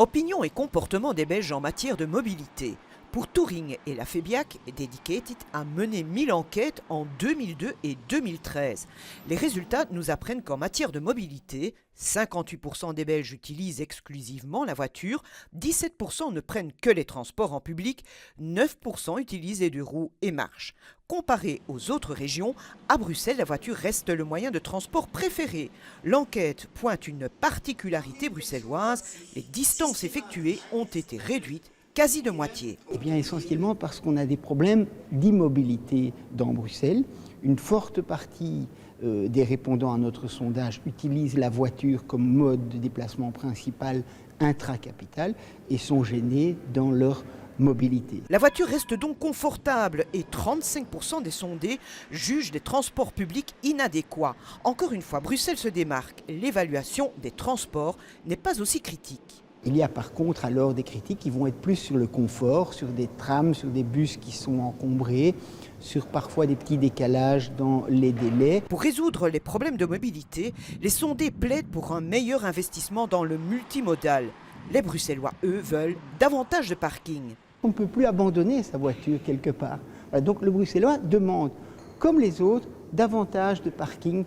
Opinion et comportement des Belges en matière de mobilité. Pour Touring et la FEBIAC, Dedicated a mené 1000 enquêtes en 2002 et 2013. Les résultats nous apprennent qu'en matière de mobilité, 58% des Belges utilisent exclusivement la voiture, 17% ne prennent que les transports en public, 9% utilisent les deux roues et marchent. Comparé aux autres régions, à Bruxelles, la voiture reste le moyen de transport préféré. L'enquête pointe une particularité bruxelloise, les distances effectuées ont été réduites quasi de moitié. Eh bien, essentiellement parce qu'on a des problèmes d'immobilité dans Bruxelles. Une forte partie des répondants à notre sondage utilisent la voiture comme mode de déplacement principal intracapital et sont gênés dans leur mobilité. La voiture reste donc confortable et 35% des sondés jugent des transports publics inadéquats. Encore une fois, Bruxelles se démarque. L'évaluation des transports n'est pas aussi critique. Il y a par contre alors des critiques qui vont être plus sur le confort, sur des trams, sur des bus qui sont encombrés, sur parfois des petits décalages dans les délais. Pour résoudre les problèmes de mobilité, les sondés plaident pour un meilleur investissement dans le multimodal. Les Bruxellois, eux, veulent davantage de parking. On ne peut plus abandonner sa voiture quelque part. Voilà, donc le Bruxellois demande, comme les autres, davantage de parking,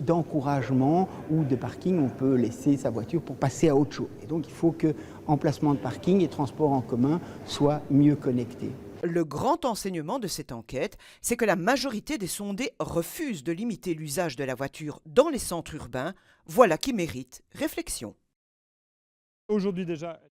d'encouragement ou de parking, on peut laisser sa voiture pour passer à autre chose. Et donc il faut que emplacement de parking et transport en commun soient mieux connectés. Le grand enseignement de cette enquête, c'est que la majorité des sondés refusent de limiter l'usage de la voiture dans les centres urbains. Voilà qui mérite réflexion. Aujourd'hui déjà.